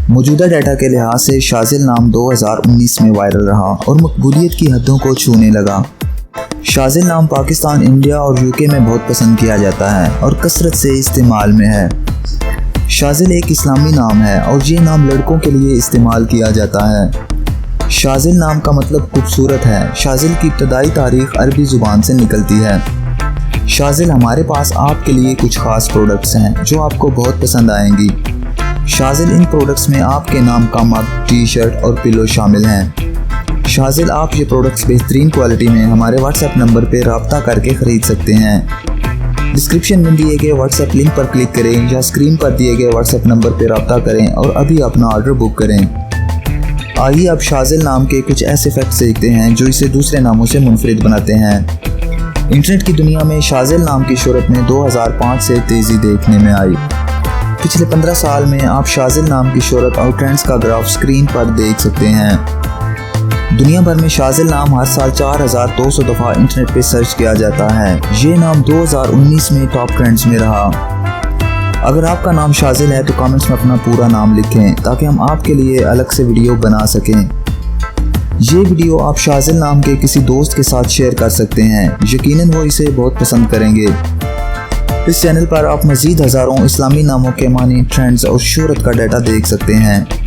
मौजूदा डाटा के लिहाज से शाज़िल नाम 2019 में वायरल रहा और मकबूलियत की हदों को छूने लगा। शाज़िल नाम पाकिस्तान, इंडिया और यूके में बहुत पसंद किया जाता है और कसरत से इस्तेमाल में है। शाज़िल एक इस्लामी नाम है और ये नाम लड़कों के लिए इस्तेमाल किया जाता है। शाज़िल नाम का मतलब खूबसूरत है। शाज़िल की इब्तदाई तारीख अरबी ज़ुबान से निकलती है। शाज़िल हमारे पास आपके लिए कुछ ख़ास प्रोडक्ट्स हैं जो आपको बहुत पसंद आएंगी। शाज़िल इन प्रोडक्ट्स में आपके नाम का मग, टी शर्ट और पिलो शामिल हैं। शाज़िल आप ये प्रोडक्ट्स बेहतरीन क्वालिटी में हमारे व्हाट्सएप नंबर पर रब्ता करके ख़रीद सकते हैं। डिस्क्रिप्शन में दिए गए व्हाट्सएप लिंक पर क्लिक करें या स्क्रीन पर दिए गए व्हाट्सएप नंबर पर रब्ता करें और अभी अपना ऑर्डर बुक करें। आइए अब शाज़िल नाम के कुछ ऐसे फैक्ट सीखते हैं जो इसे दूसरे नामों से मुनफरिद बनाते हैं। इंटरनेट की दुनिया में शाज़िल नाम की शोहरत में 2005 से तेज़ी देखने में आई। पिछले 15 साल में आप शाज़िल नाम की शोहरत और ट्रेंड्स का ग्राफ स्क्रीन पर देख सकते हैं। दुनिया भर में शाज़िल नाम हर साल 4200 दफ़ा इंटरनेट पे सर्च किया जाता है। ये नाम 2019 में टॉप ट्रेंड्स में रहा। अगर आपका नाम शाज़िल है तो कमेंट्स में अपना पूरा नाम लिखें ताकि हम आपके लिए अलग से वीडियो बना सकें। ये वीडियो आप शाज़िल नाम के किसी दोस्त के साथ शेयर कर सकते हैं, यकीनन वो इसे बहुत पसंद करेंगे। इस चैनल पर आप मज़ीद हज़ारों इस्लामी नामों के मानी, ट्रेंड्स और शोहरत का डाटा देख सकते हैं।